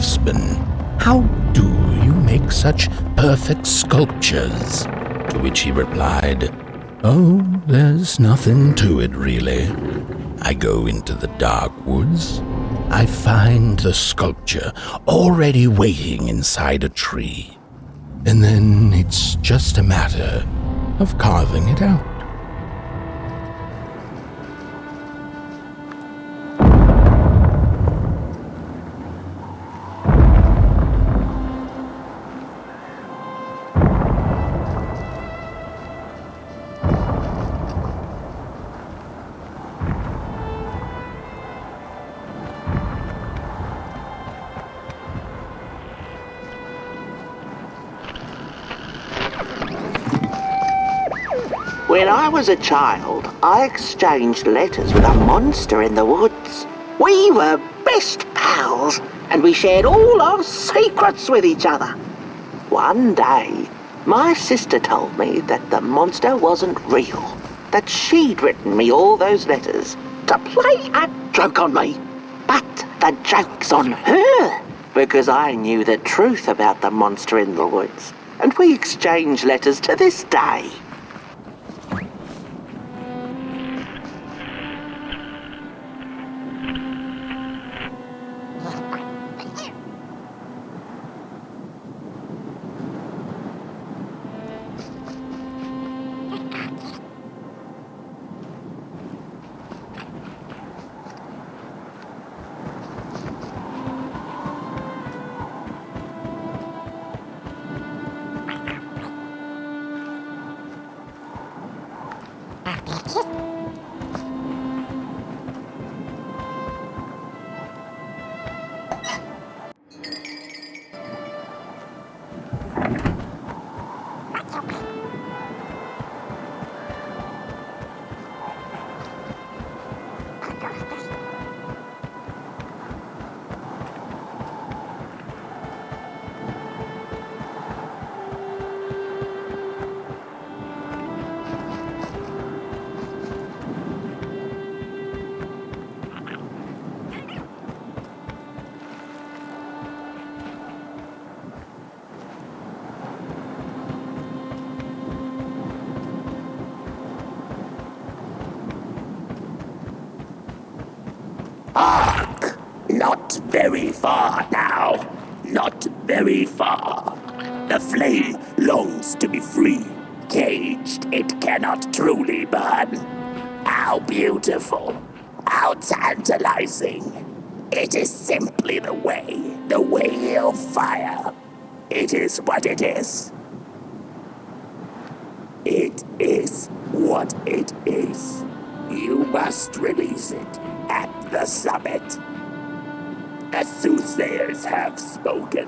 craftsman. How do you make such perfect sculptures?" To which he replied, "Oh, there's nothing to it really. I go into the dark woods. I find the sculpture already waiting inside a tree. And then it's just a matter of carving it out." When I was a child, I exchanged letters with a monster in the woods. We were best pals, and we shared all our secrets with each other. One day, my sister told me that the monster wasn't real, that she'd written me all those letters to play a joke on me. But the joke's on her, because I knew the truth about the monster in the woods, and we exchange letters to this day. Hark! Not very far now. Not very far. The flame longs to be free. Caged, it cannot truly burn. How beautiful. How tantalizing. It is simply the way of fire. It is what it is. It is what it is. You must release it at the summit. The soothsayers have spoken.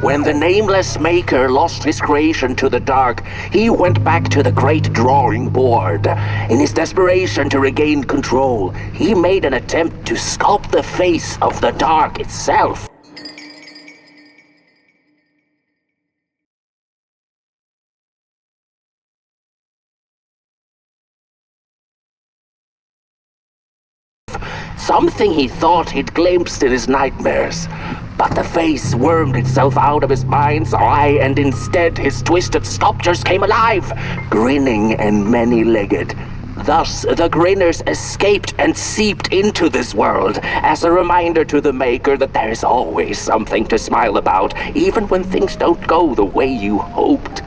When the nameless maker lost his creation to the dark, he went back to the great drawing board. In his desperation to regain control, he made an attempt to sculpt the face of the dark itself. Something he thought he'd glimpsed in his nightmares. But the face wormed itself out of his mind's eye, and instead his twisted sculptures came alive, grinning and many-legged. Thus, the grinners escaped and seeped into this world, as a reminder to the maker that there is always something to smile about, even when things don't go the way you hoped.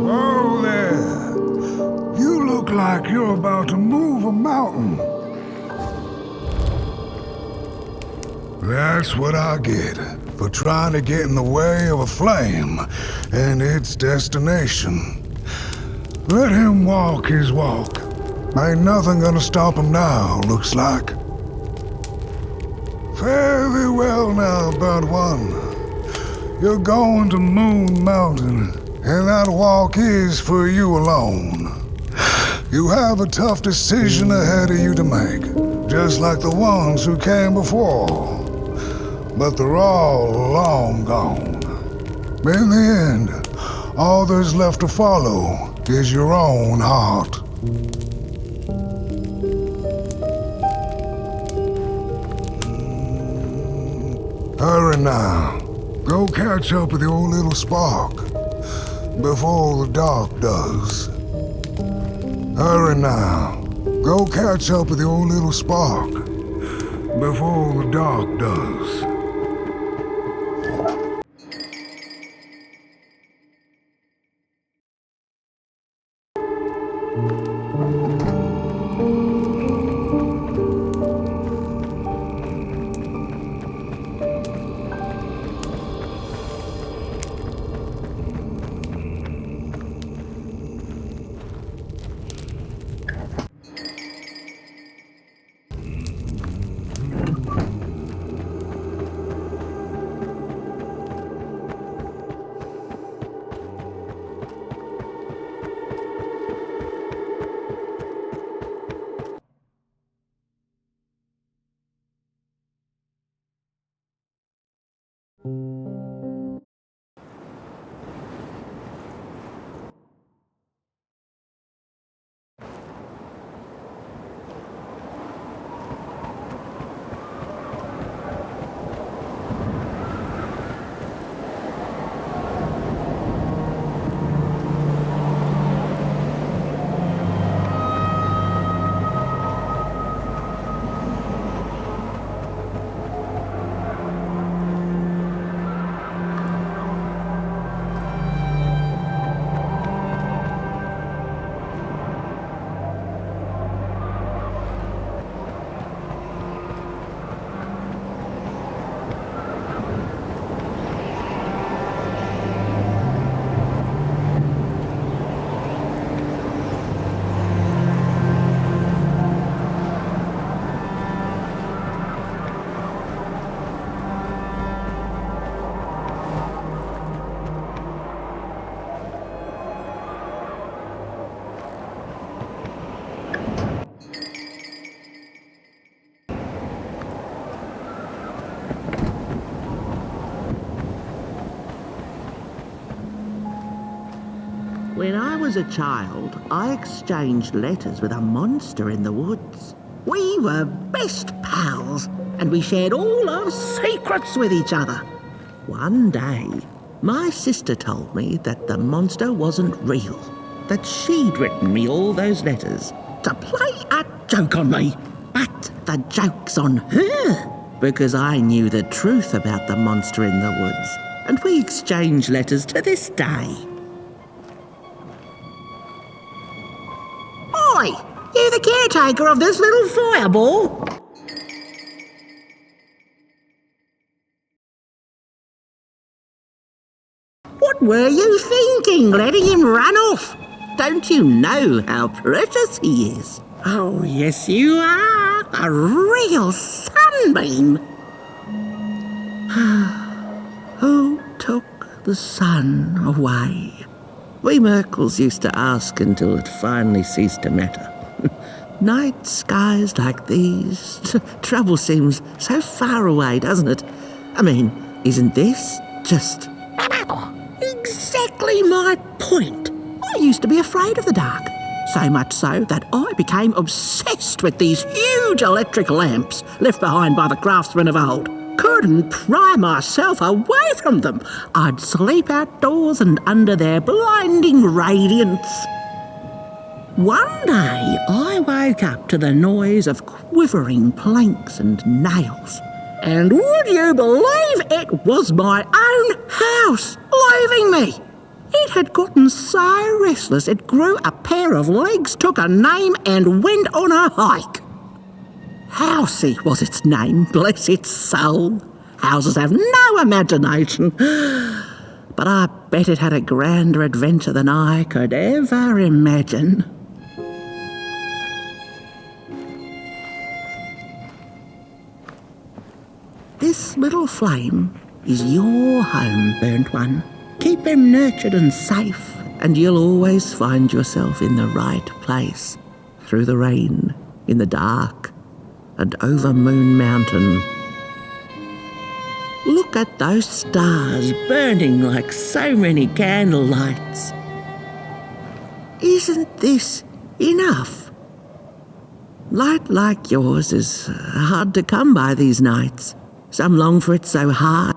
Whoa there! You look like you're about to move a mountain. That's what I get for trying to get in the way of a flame and its destination. Let him walk his walk. Ain't nothing gonna stop him now, looks like. Fare thee well now, Bird One. You're going to Moon Mountain, and that walk is for you alone. You have a tough decision ahead of you to make, just like the ones who came before. But they're all long gone. In the end, all there's left to follow is your own heart. Hurry now. Go catch up with your little spark before the dark does. Hurry now. Go catch up with your little spark before the dark does. When I was a child, I exchanged letters with a monster in the woods. We were best pals, and we shared all our secrets with each other. One day, my sister told me that the monster wasn't real, that she'd written me all those letters to play a joke on me. But the joke's on her, because I knew the truth about the monster in the woods, and we exchange letters to this day. Oi! You the caretaker of this little fireball? What were you thinking, letting him run off? Don't you know how precious he is? Oh, yes you are. A real sunbeam. Who took the sun away? We Merkles used to ask until it finally ceased to matter. Night skies like these, trouble seems so far away, doesn't it? I mean, isn't this just exactly my point? I used to be afraid of the dark, so much so that I became obsessed with these huge electric lamps left behind by the craftsmen of old. Couldn't pry myself away from them. I'd sleep outdoors and under their blinding radiance. One day I woke up to the noise of quivering planks and nails. And would you believe it was my own house leaving me? It had gotten so restless it grew a pair of legs, took a name and went on a hike. Housey was its name, bless its soul. Houses have no imagination. but I bet it had a grander adventure than I could ever imagine. This little flame is your home, burnt one. Keep him nurtured and safe, and you'll always find yourself in the right place, through the rain, in the dark, and over Moon Mountain. Look at those stars burning like so many candle lights. Isn't this enough? Light like yours is hard to come by these nights. Some long for it so hard.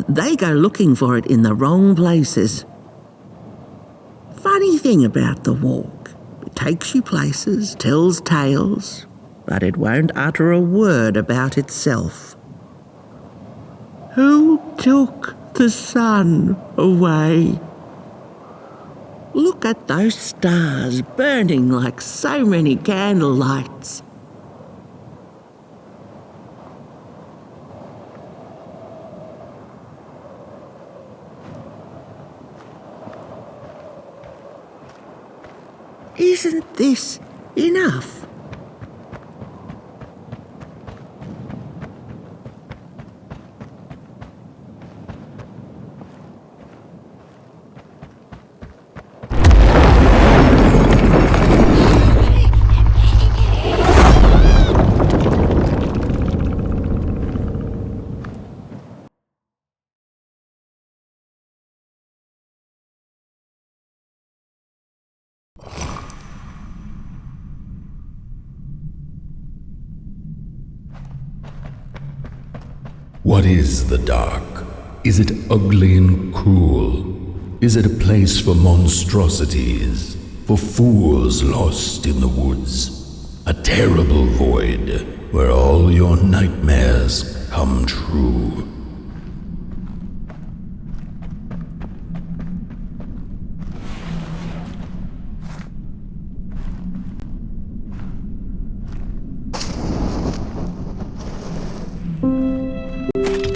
They go looking for it in the wrong places. Funny thing about the walk, it takes you places, tells tales, but it won't utter a word about itself. Who took the sun away? Look at those stars burning like so many candle lights. Isn't this enough? What is the dark? Is it ugly and cruel? Is it a place for monstrosities, for fools lost in the woods? A terrible void where all your nightmares come true.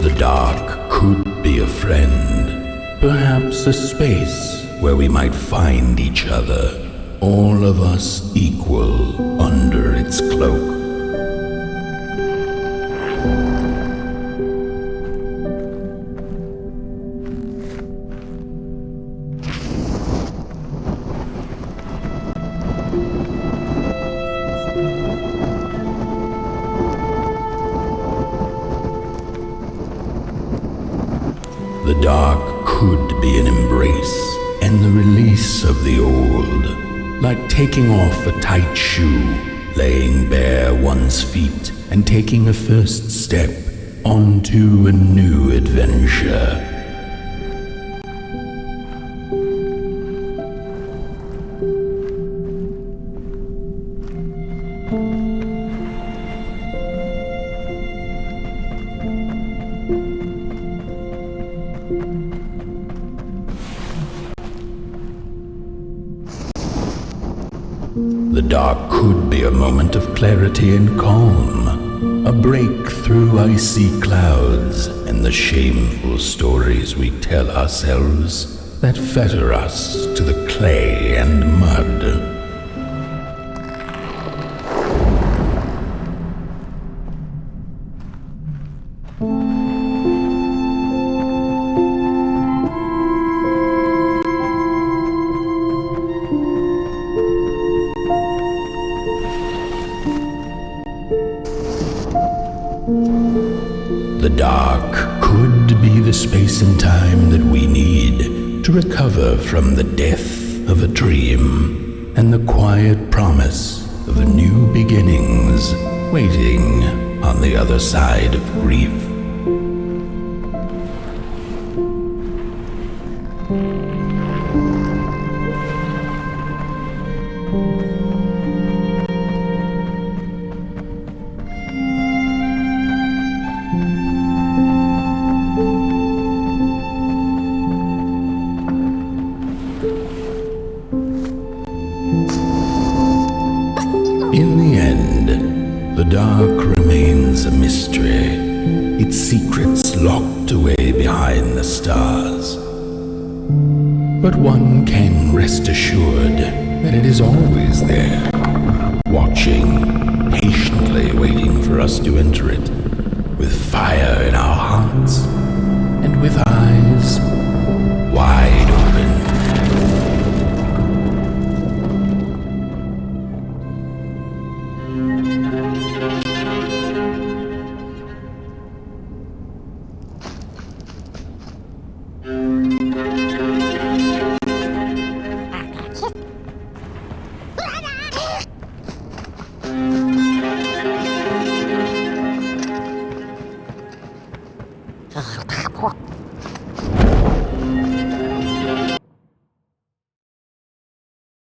The dark could be a friend, perhaps a space where we might find each other, all of us equal under its cloak. The dark could be an embrace and the release of the old, like taking off a tight shoe, laying bare one's feet, and taking a first step onto a new adventure. The dark could be a moment of clarity and calm, a break through icy clouds and the shameful stories we tell ourselves that fetter us to the clay and mud. The dark could be the space and time that we need to recover from the death of a dream and the quiet promise of new beginnings waiting on the other side of grief. In the end, the dark locked away behind the stars. But one can rest assured that it is always there, watching, patiently waiting for us to enter it, with fire in our hearts and with eyes wide open.